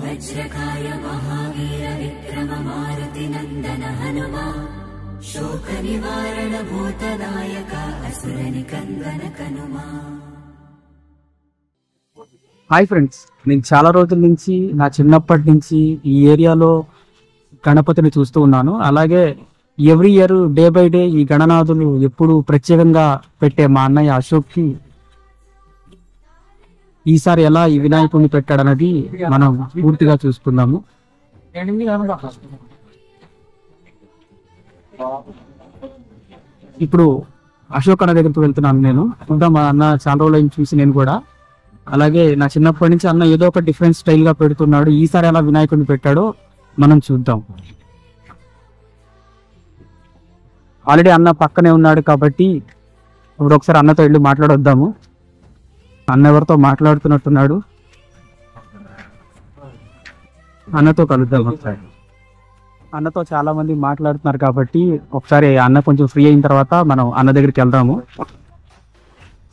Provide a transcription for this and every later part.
वज्रकाय महावीर विक्रम मारुति नंदन हनुमा शोक निवारण भूतनायक असुर निकंदन कनुमा। హాయ్ ఫ్రెండ్స్, నేను చాలా రోజుల నుంచి నా చిన్నప్పటి నుంచి ఈ ఏరియాలో గణపతిని చూస్తూ ఉన్నాను. అలాగే every year day by day ఈ గణనాథులు ఎప్పుడు ప్రత్యేకంగా పెట్టే మా అన్నయ్య అశోక్కి ఈసారి ఎలా ఈ వినాయకుడిని పెట్టాడన్నది మనం పూర్తిగా చూసుకుందాము. ఇప్పుడు అశోక్ అన్న దగ్గరికి వెళ్తున్నాను. నేను చూద్దాం, మా అన్న చాలా రోజులు చూసి నేను కూడా. అలాగే నా చిన్నప్పటి నుంచి అన్న ఏదో ఒక డిఫరెంట్ స్టైల్ గా పెడుతున్నాడు. ఈసారి ఎలా వినాయకుడిని పెట్టాడో మనం చూద్దాం. ఆల్రెడీ అన్న పక్కనే ఉన్నాడు కాబట్టి ఇప్పుడు ఒకసారి అన్నతో వెళ్ళి మాట్లాడొద్దాము. అన్న ఎవరితో మాట్లాడుతున్నట్టున్నాడు, అన్నతో కలుద్దాం ఒకసారి. అన్నతో చాలా మంది మాట్లాడుతున్నారు కాబట్టి ఒకసారి అన్న కొంచెం ఫ్రీ అయిన తర్వాత మనం అన్న దగ్గరికి వెళ్దాము.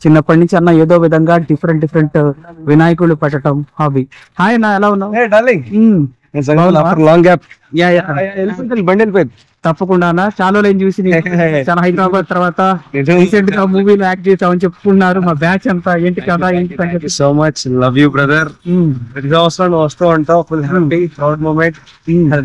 చిన్నప్పటి నుంచి అన్న ఏదో విధంగా డిఫరెంట్ వినాయకులు పెట్టడం హాబీ. హాయ్ అన్న, ఎలా ఉన్నావు? తప్పకుండా అన్న, చాలా రోజులు చూసి చాలా హైదరాబాద్ తర్వాత రీసెంట్ గా మూవీలో యాక్ట్ చేసామని చెప్పుకున్నారు. మా బ్యాచ్ అంతా ఏంటి కదా ఏంటి. So much love you brother. ప్రతి సంవత్సరం వస్తూ ఉంటావు, ఫుల్ హ్యాపీ ప్రౌడ్ మూమెంట్.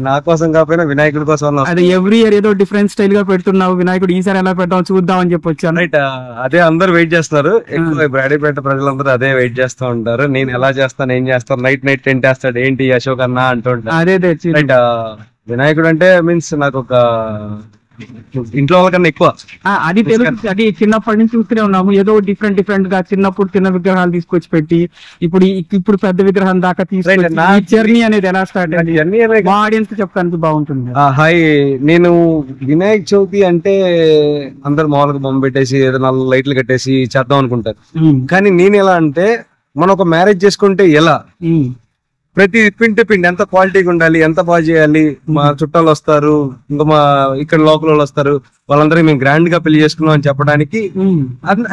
నా కోసం కాకపోయినా వినాయకుడి కోసం. అదే ఎవ్రీ ఇయర్ ఏదో డిఫరెంట్ స్టైల్ గా పెడుతున్నావు వినాయకుడు, ఈసారి ఎలా పెడతాం చూద్దాం అని చెప్పి వచ్చాను. రైట్, అదే అందరు వెయిట్ చేస్తున్నారు. ఎక్కువ బ్రాడీపేట ప్రజలందరూ అదే వెయిట్ చేస్తూ ఉంటారు. నేను ఎలా చేస్తాను, ఏం చేస్తాను, నైట్ టెంట్ వేస్తాడు ఏంటి అశోక్ అన్న అంటూ ఉంటాను. అదే రైట్, వినాయకుడు అంటే మీన్స్ నాకు ఒక ఇంట్లో వాళ్ళకన్నా ఎక్కువ అది తెలుసు. అది చిన్నప్పటి నుంచి చూస్తూనే ఉన్నాము. ఏదో డిఫరెంట్ గా చిన్నప్పుడు చిన్న విగ్రహాలు తీసుకొచ్చి పెట్టి ఇప్పుడు పెద్ద విగ్రహం దాకా తీసుకొచ్చి జర్నీ అనేది ఎలా స్టార్ట్ అయింది మా ఆడియన్స్ చెప్పడానికి బాగుంటుంది. హాయ్, నేను వినాయక చవితి అంటే అందరు మామూలుగా బొమ్మ పెట్టేసి ఏదో 4 లైట్లు కట్టేసి చేద్దాం అనుకుంటారు. కానీ నేను ఎలా అంటే, మనం ఒక మ్యారేజ్ చేసుకుంటే ఎలా ప్రతి పిండి ఎంత క్వాలిటీగా ఉండాలి, ఎంత బాగా చేయాలి. మా చుట్టాలు వస్తారు, ఇంకా మా ఇక్కడ లోకల్ వాళ్ళు వస్తారు, వాళ్ళందరూ మేము గ్రాండ్ గా పెళ్లి చేసుకున్నాం అని చెప్పడానికి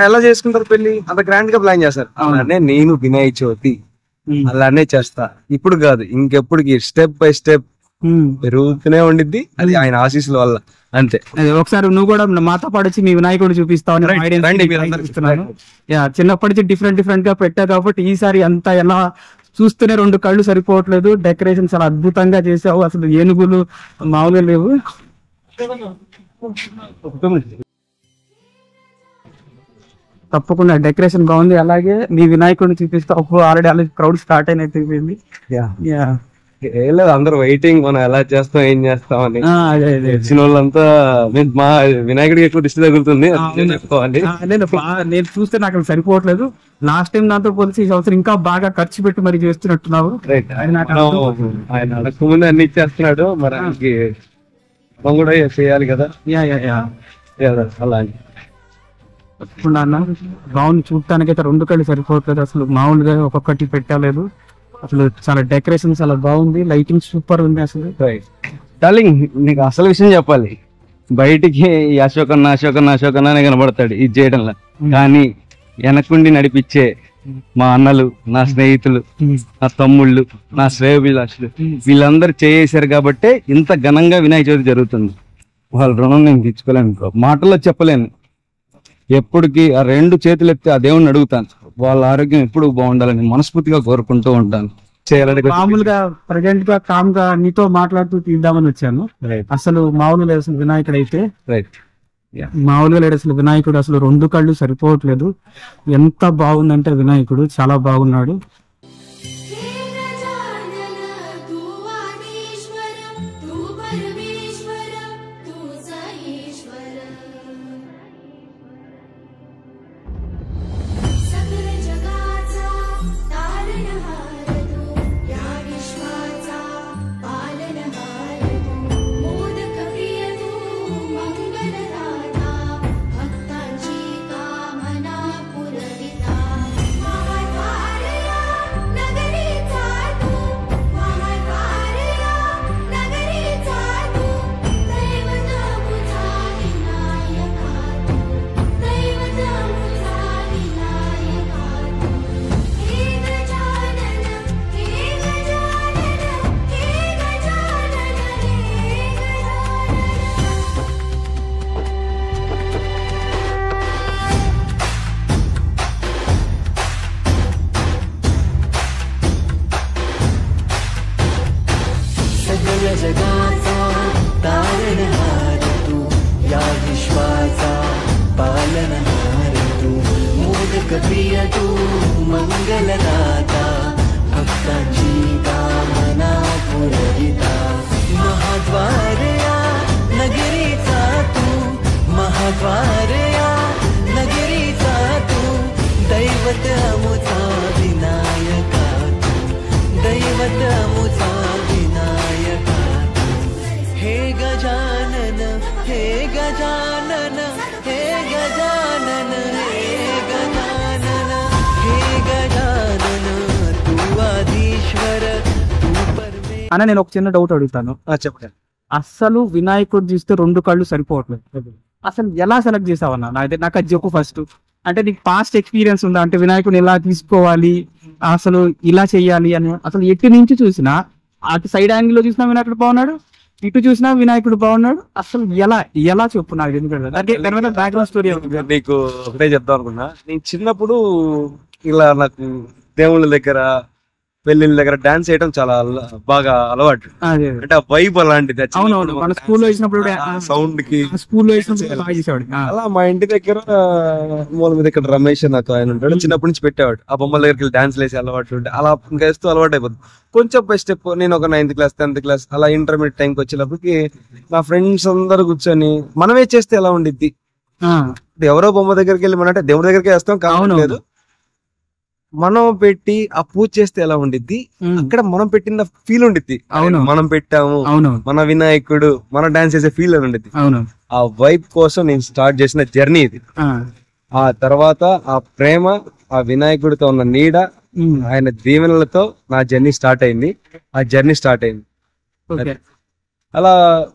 ఎలా చేసుకుంటారు పెళ్లి, అంత గ్రాండ్ గా ప్లాన్ చేస్తారు. అలానే నేను వినాయక చవితి అలానే చేస్తా. ఇప్పుడు కాదు, ఇంకెప్పటికి స్టెప్ బై స్టెప్ పెరుగుతూనే ఉండిద్ది. అది ఆయన ఆశీస్సుల వల్ల అంతే. ఒకసారి నువ్వు కూడా మాతో పాటు వచ్చి మీ వినాయకుడు చూపిస్తావు. చిన్నప్పటి నుంచి డిఫరెంట్ గా పెట్టా కాబట్టి ఈసారి అంతా ఎలా చూస్తూనే 2 కళ్ళు సరిపోవట్లేదు. డెకరేషన్ చాలా అద్భుతంగా చేసావు. అసలు ఏనుగులు మామూలుగా లేవు. తప్పకుండా డెకరేషన్ బాగుంది. అలాగే మీ వినాయకుడిని చూపిస్తావు. ఆల్రెడీ క్రౌడ్ స్టార్ట్ అయినట్టు. అందరూ వెయిటింగ్, మనం ఎలా చేస్తాం ఏం చేస్తాం అని. వచ్చిన వాళ్ళంతా మా వినాయకుడికి ఎక్కువ దృష్టి తగులుతుంది చెప్పుకోవాలి. నేను చూస్తే నాకు సరిపోవట్లేదు. లాస్ట్ టైం దాంతో పోలిసి ఈ సంవత్సరం ఇంకా బాగా ఖర్చు పెట్టి మరి చేస్తున్నట్టున్నావు. ఆయన అడగకముందు అన్ని ఇచ్చేస్తున్నాడు, మరి ఆయనకి మనం కూడా చేయాలి కదా. అలా తప్పకుండా అన్న, బాగుంది చూడటానికి అయితే 2 కళ్ళు సరిపోవట్లేదు. అసలు మామూలుగా ఒక్కొక్కటి పెట్టలేదు. అసలు చాలా డెకరేషన్ చాలా బాగుంది, లైటింగ్ సూపర్ ఉంది. అసలు డార్లింగ్, నీకు అసలు విషయం చెప్పాలి. బయటికి అశోక్ అన్న కనబడతాడు ఇది చేయడంలో, కానీ వెనకుండి నడిపించే మా అన్నలు, నా స్నేహితులు, నా తమ్ముళ్ళు, నా శ్రేయోభిలాషులు వీళ్ళందరూ చేసారు కాబట్టి ఇంత ఘనంగా వినాయక చవితి జరుగుతుంది. వాళ్ళ రుణం నేను తీర్చుకోలేను, మాటల్లో చెప్పలేను. ఎప్పటికీ ఆ 2 చేతులు ఎత్తి ఆ దేవుణ్ణి అడుగుతాను. వాళ్ళ ఆరోగ్యం ఎప్పుడు బాగుండాలని మనస్ఫూర్తిగా కోరుకుంటూ ఉంటాను. మామూలుగా ప్రజెంట్ గా కామ్ గా నీతో మాట్లాడుతూ తీద్దామని వచ్చాను. అసలు మామూలుగా లేదు అసలు వినాయకుడు అయితే. మామూలుగా లేడు అసలు వినాయకుడు. అసలు 2 కళ్ళు సరిపోవట్లేదు. ఎంత బాగుందంటే వినాయకుడు చాలా బాగున్నాడు. जगाचा तारणहार तू, या विश्वाचा पालनहार तू, मोदक प्रिय तू मंगलदाता, भक्तांची कामना पुरविता, महाद्वार या नगरीचा तू, महाद्वार या नगरीचा तू, दैवत अमुचा विनायका तू, दैवत अमुचा विनायका तू, हे गजानन हे गजानन हे गजानन हे गजानन हे गजानन, तू आदिश्वर तू परमे. అన్న నేను ఒక చిన్న డౌట్ అడుగుతాను. చెప్పండి. అస్సలు వినాయకుడు చూస్తే 2 కళ్ళు సరిపోవట్లేదు. అసలు ఎలా సెలెక్ట్ చేసావన్నా? నాకు అది చెప్పు ఫస్ట్. అంటే నీకు పాస్ట్ ఎక్స్పీరియన్స్ ఉందా? అంటే వినాయకుడిని ఎలా తీసుకోవాలి, అసలు ఇలా చెయ్యాలి అని అసలు ఎటు నుంచి చూసినా, అటు సైడ్ యాంగిల్ లో చూసినా వినాయకుడు బాగున్నాడు, ఇటు చూసినా వినాయకుడు బాగున్నాడు. అసలు ఎలా చెప్పు నాకు, ఎందుకంటే బ్యాక్గ్రౌండ్ స్టోరీ. నీకు ఒకటే చెప్తాం అనుకున్నా, నేను చిన్నప్పుడు ఇలా నాకు దేవుళ్ళ దగ్గర పెళ్లిళ్ళ దగ్గర డాన్స్ చేయడం చాలా బాగా అలవాటు. అంటే ఆ వైబ్ అలాంటిది. అవునవును, మన స్కూల్లో వేసినప్పుడు సౌండ్ కి స్కూల్లో వేసినప్పుడు బాగా చేసేవాడు. అలా మా ఇంటి దగ్గర మూల మీద ఇక్కడ రమేష్ నాకు ఆయన ఉంటాడు, చిన్నప్పటి నుంచి పెట్టేవాడు. ఆ బొమ్మల దగ్గరికి వెళ్ళి డాన్స్ వేసి అలవాటు ఉంటే అలా ఇంకా వేస్తూ అలవాటు అయిపోతుంది. కొంచెం బై స్టెప్ నేను ఒక 9th క్లాస్ 10th క్లాస్ అలా ఇంటర్మీడియట్ టైంకి వచ్చేటప్పటికి నా ఫ్రెండ్స్ అందరు కూర్చొని మనమే చేస్తే ఎలా ఉండిద్ది, ఎవరో బొమ్మ దగ్గరికి వెళ్ళి మన అంటే దేవుడి దగ్గరికి వేస్తాం కావట్లేదు, మనం పెట్టి ఆ పూజ చేస్తే ఎలా ఉండిద్ది, అక్కడ మనం పెట్టిన ఫీల్ ఉండిద్ది. మనం పెట్టాము, మన వినాయకుడు, మన డాన్స్ చేసే ఫీల్ అని ఉండిద్ది. ఆ వైబ్ కోసం నేను స్టార్ట్ చేసిన జర్నీ ఇది. ఆ తర్వాత ఆ ప్రేమ, ఆ వినాయకుడితో ఉన్న నీడ, ఆయన దీవెనలతో నా జర్నీ స్టార్ట్ అయింది. అలా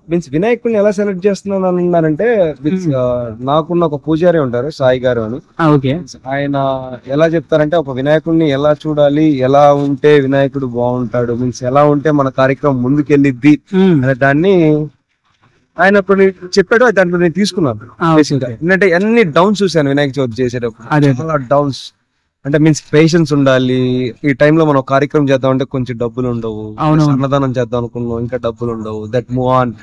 మీన్స్ వినాయకుడిని ఎలా సెలెక్ట్ చేస్తున్నాను అన్నారంటే, నాకున్న ఒక పూజారి ఉంటారు సాయి గారు అని. ఆయన ఎలా చెప్తారంటే, ఒక వినాయకుడిని ఎలా చూడాలి, ఎలా ఉంటే వినాయకుడు బాగుంటాడు, మీన్స్ ఎలా ఉంటే మన కార్యక్రమం ముందుకెళ్ళిద్ది అనే దాన్ని ఆయన ఇప్పుడు చెప్పాడు. దాంట్లో నేను తీసుకున్నాను. ఎందుకంటే అన్ని డౌన్స్ చూశాను వినాయక చవితి చేసేటప్పుడు, చాలా డౌన్స్. అంటే మీన్స్ పేషెన్స్ ఉండాలి. ఈ టైంలో మనం కార్యక్రమం చేద్దాం అంటే కొంచెం డబ్బులు ఉండవు, అన్నదానం చేద్దాం అనుకున్నాం ఇంకా డబ్బులు ఉండవు. దట్ మూవ్ ఆన్,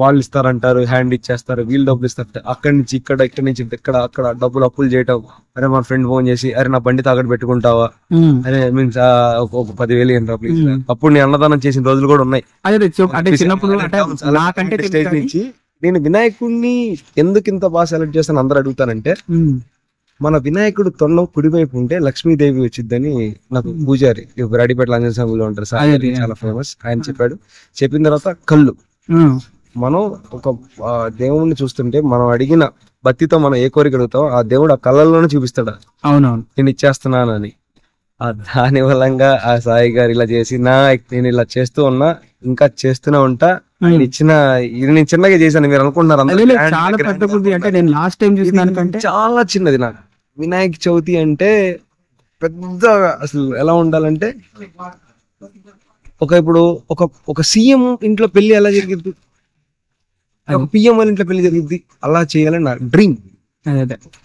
వాళ్ళు ఇస్తారంటారు, హ్యాండ్ ఇచ్చేస్తారు, వీళ్ళు డబ్బులు ఇస్తారు, అక్కడి నుంచి ఇక్కడి నుంచి అక్కడ డబ్బులు అప్పులు చేయటం. అరే మా ఫ్రెండ్ ఫోన్ చేసి, అరే నా బండి తాకట్టు పెట్టుకుంటావా, అరే మీన్స్ ఒక 10,000 ఏంటి డబ్బులు. అప్పుడు నేను అన్నదానం చేసిన రోజులు కూడా ఉన్నాయి. స్టేజ్ నుంచి నేను వినాయకుడిని ఎందుకు ఇంత బాగా సెలెక్ట్ చేస్తాను అందరూ అడుగుతానంటే, మన వినాయకుడు తొండం కుడివైపు ఉంటే లక్ష్మీదేవి వచ్చిద్దని నాకు పూజారి రాడిపేట ఆంజనేయ స్వామిలో ఉంటారు సార్, చాలా ఫేమస్. ఆయన చెప్పాడు. చెప్పిన తర్వాత కళ్ళు, మనం ఒక దేవుణ్ణి చూస్తుంటే మనం అడిగిన భక్తితో మనం ఏ కోరిక అడుగుతాం ఆ దేవుడు ఆ కళ్ళల్లోనే చూపిస్తాడు, అవునవును నేను ఇచ్చేస్తున్నానని. దాని వల్లంగా ఆ సాయి గారు ఇలా చేసి నేను ఇలా చేస్తూ ఉన్నా, ఇంకా చేస్తూనే ఉంటా. ఇచ్చిన ఇది నేను చిన్నగా చేశాను, మీరు అనుకుంటున్నారు చాలా చిన్నది. నాకు వినాయక చవితి అంటే పెద్ద, అసలు ఎలా ఉండాలంటే ఇప్పుడు ఒక సీఎం ఇంట్లో పెళ్లి ఎలా జరిగింది, ఒక పిఎం వాళ్ళ ఇంట్లో పెళ్లి జరిగింది, అలా చేయాలని నా డ్రీమ్.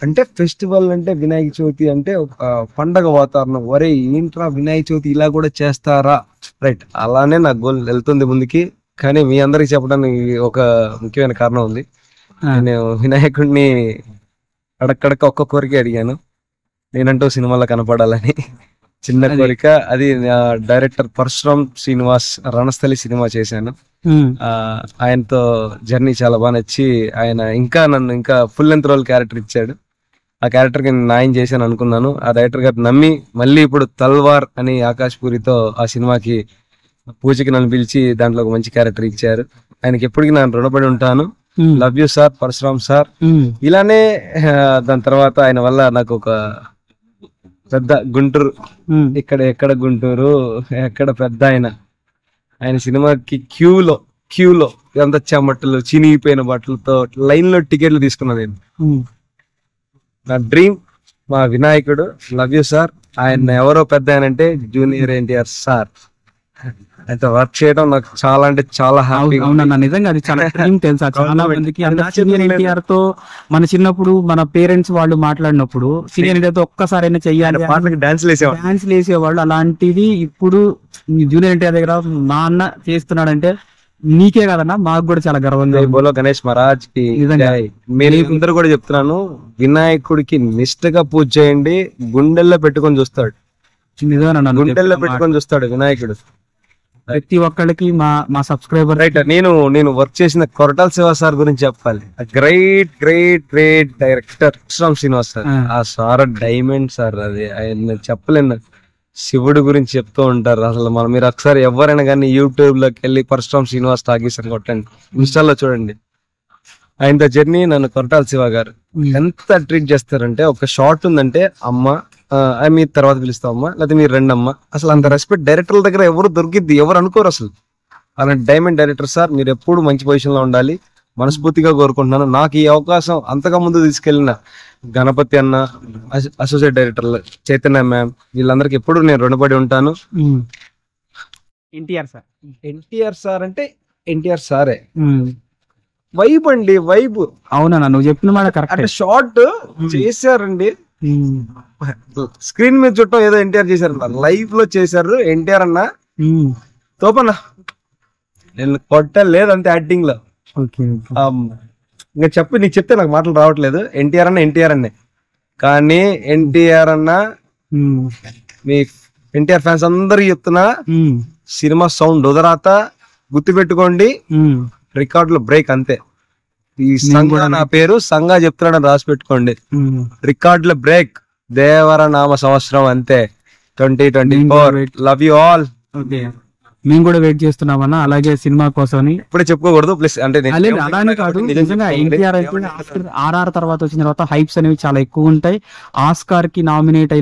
అంటే ఫెస్టివల్ అంటే వినాయక చవితి అంటే ఒక పండగ వాతావరణం. వరే ఏంట్రా వినాయక చవితి ఇలా కూడా చేస్తారా, రైట్, అలానే నా గోల్ వెళ్తుంది ముందుకి. కానీ మీ అందరికి చెప్పడానికి ఒక ముఖ్యమైన కారణం ఉంది. నేను వినాయకుడిని అడక్కడక్క ఒక్క కోరిక అడిగాను, నేనంటూ సినిమాలో కనపడాలని. చిన్న కోరిక, అది డైరెక్టర్ పరశురామ్ శ్రీనివాస్ రణస్థలి సినిమా చేశాను. ఆయనతో జర్నీ చాలా బాగా నచ్చి ఆయన నన్ను ఇంకా ఫుల్ లెంత్ రోల్ క్యారెక్టర్ ఇచ్చాడు. ఆ క్యారెక్టర్ కి నేను న్యాయం చేశాను అనుకున్నాను. ఆ డైరెక్టర్ గారు నమ్మి మళ్ళీ ఇప్పుడు తల్వార్ అని ఆకాష్ పూరితో ఆ సినిమాకి పూజకి నన్ను పిలిచి దాంట్లో ఒక మంచి క్యారెక్టర్ ఇచ్చారు. ఆయనకి ఎప్పటికీ నేను రుణపడి ఉంటాను. Love you sir Parashuram sir. ఇలానే దాని తర్వాత ఆయన వల్ల నాకు ఒక పెద్ద గుంటూరు, ఎక్కడ గుంటూరు ఎక్కడ పెద్ద ఆయన సినిమాకి క్యూలో ఎంత చెమటలు చినిగిపోయిన బట్టలతో లైన్ లో టికెట్లు తీసుకున్నా నేను. నా డ్రీమ్ మా వినాయకుడు. Love you sir. ఆయన ఎవరో పెద్ద అంటే జూనియర్ ఎన్టీఆర్ సార్. అయితే వర్క్ చేయడం నాకు చాలా అంటే చాలా హ్యాపీ. అవునన్నా, నిజంగా అది చాలా డ్రీమ్ తెలుసా చాలా మందికి. సీనియర్ ఎన్టీఆర్ తో మన చిన్నప్పుడు మన పేరెంట్స్ వాళ్ళు మాట్లాడినప్పుడు సీనియర్ ఎన్టీఆర్ తో ఒక్కసారైనా చెయ్యాలి, డాన్స్ వేసేవాళ్ళు. అలాంటిది ఇప్పుడు జూనియర్ ఎన్టీఆర్ దగ్గర మా అన్న చేస్తున్నాడంటే నీకే కాదన్నా మాకు కూడా చాలా గర్వంగా జై ఉంది. బోలో గణేష్ మహారాజ్ కి నిజంగా. జై. మీరు అందరూ కూడా చెప్తున్నాను, వినాయకుడికి నిష్ఠగా పూజ చేయండి, గుండెల్లో పెట్టుకొని చూస్తాడు, నిజమేనా నన్ను గుండెల్లో చెప్పిన పెట్టుకొని చూస్తాడు వినాయకుడు. మాట. ప్రతి ఒక్కళ్ళకి మా సబ్స్క్రైబర్ రైట్. నేను వర్క్ చేసిన కొరటాల శివ సార్ గురించి చెప్పాలి. Great great great director Parashuram Srinivas sir. ఆ సార్ డైమండ్ సార్, అది ఆయన చెప్పలేను. శివుడు గురించి చెప్తూ ఉంటారు. అసలు మీరు ఒకసారి ఎవరైనా కానీ యూట్యూబ్ లోకి వెళ్ళి పరశురామ్ శ్రీనివాస్ టాకీస్ అని కొట్టండి, ఇన్స్టాల్లో చూడండి. ఆయనతో జర్నీ నన్ను కొరటాల శివ గారు ఎంత ట్రీట్ చేస్తారంటే, ఒక షార్ట్ ఉందంటే అమ్మ మీ తర్వాత పిలుస్తాం అమ్మ, లేకపోతే మీరు రండి అమ్మ. అసలు అంత రెస్పెక్ట్ డైరెక్టర్ల దగ్గర ఎవరు దొరికిద్ది, ఎవరు అనుకోరు అసలు. అలాంటి డైమండ్ డైరెక్టర్ సార్, మీరు ఎప్పుడు మంచి పొజిషన్ లో ఉండాలి మనస్ఫూర్తిగా కోరుకుంటున్నాను. నాకు ఈ అవకాశం అంతగా ముందు తీసుకెళ్లిన గణపతి అన్న, అసోసియేట్ డైరెక్టర్ చైతన్య మ్యామ్, వీళ్ళందరికీ ఎప్పుడు నేను రుణపడి ఉంటాను. ఎన్టీఆర్ సార్ ఎన్టీఆర్ సార్ అంటే ఎన్టీఆర్ సారే వైబ్ అండి, వైబ్. అవునా నువ్వు చెప్పిన మాట కరెక్ట్. అంటే షార్ట్ చేశారండి, స్క్రీన్ మీద చుట్టం ఏదో ఎన్టీఆర్ చేశారు, లైవ్ లో చేశారు ఎన్టీఆర్ అన్న. తోపన్న నేను కొట్టలేదు యాక్టింగ్ లో. ఇంకా నీకు చెప్తే నాకు మాటలు రావట్లేదు. ఎన్టీఆర్ అన్నే కానీ ఎన్టీఆర్ అన్న, మీ ఎన్టీఆర్ ఫ్యాన్స్ అందరికి చెప్తున్నా, సినిమా సౌండ్ ఉదరాత గుర్తు పెట్టుకోండి, రికార్డులో బ్రేక్ అంతే. ఈ సంఘ నా పేరు సంఘ చెప్తున్నాడని రాసి పెట్టుకోండి, రికార్డులో బ్రేక్, దేవర నామ సంవత్సరం అంతే 2024. Love you all. మేము కూడా వెయిట్ చేస్తున్నామన్నా, అలాగే సినిమా కోసం. ఇప్పుడే చెప్పుకోకూడదు ప్లస్ అంటే అలానే కాదు, నిజంగా ఎన్టీఆర్ అయితే ఆర్ఆర్ తర్వాత వచ్చిన తర్వాత హైప్స్ అనేవి చాలా ఎక్కువ ఉంటాయి. ఆస్కార్ కి నామినేట్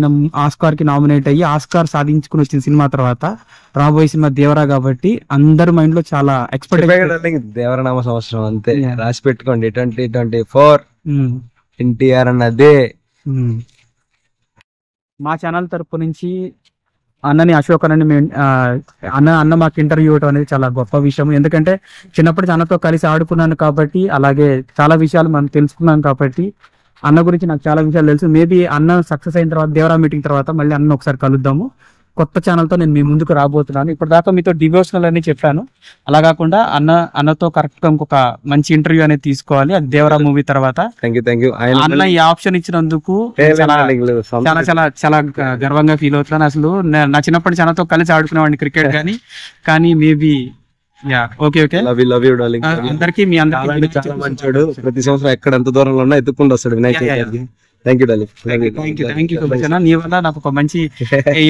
అయ్యి ఆస్కార్ సాధించుకుని వచ్చిన సినిమా తర్వాత రాబోయే సినిమా దేవరా కాబట్టి అందరి మైండ్ లో చాలా ఎక్స్పెక్టేషన్. దేవరనామ సంవత్సరం అంతే రాసి పెట్టుకోండి 2024. ఎన్టీఆర్ అన్నదే. మా ఛానల్ తరపు నుంచి అన్నని అశోక్ అన్నని అన్న మాకు ఇంటర్వ్యూ ఇవ్వడం అనేది చాలా గొప్ప విషయం. ఎందుకంటే చిన్నప్పటి అన్నతో కలిసి ఆడుకున్నాను కాబట్టి, అలాగే చాలా విషయాలు మనం తెలుసుకున్నాం కాబట్టి అన్న గురించి నాకు చాలా విషయాలు తెలుసు. మేబీ అన్న సక్సెస్ అయిన తర్వాత, దేవరా మీటింగ్ తర్వాత మళ్ళీ అన్న ఒకసారి కలుద్దాము. కొత్త ఛానల్తో నేను మీ ముందుకు రాబోతున్నాను. ఇప్పటిదాకా మీతో డివోషనల్ అని చెప్పాను, అలా కాకుండా అన్నతో కరెక్ట్ గా ఇంకొక మంచి ఇంటర్వ్యూ అనేది తీసుకోవాలి, అది దేవరా మూవీ తర్వాత. అన్న ఈ ఆప్షన్ ఇచ్చినందుకు చాలా చాలా చాలా గర్వంగా ఫీల్ అవుతున్నాను. అసలు నా చిన్నప్పటి ఛానల్తో కలిసి ఆడుకునేవాడిని క్రికెట్ కానీ మేబీ ఓకే అందరికి మీ అందరికీ చాలా మంచోడు. ప్రతి సంవత్సరం ఎక్కడ ఎంత దూరంలో ఉన్నా ఎత్తుకుంటూ వస్తాడు వినాయక. Thank you. నీ వల్ల నాకు ఒక మంచి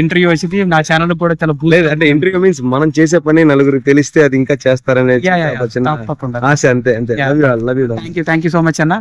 ఇంటర్వ్యూ వచ్చింది. నా ఛానల్ కూడా చాలా అంటే ఇంటర్వ్యూ మీన్స్ మనం చేసే పని నలుగురికి తెలిస్తే అది ఇంకా చేస్తారనే ఆశ. అంతే. థ్యాంక్ యూ సో మచ్ అన్న.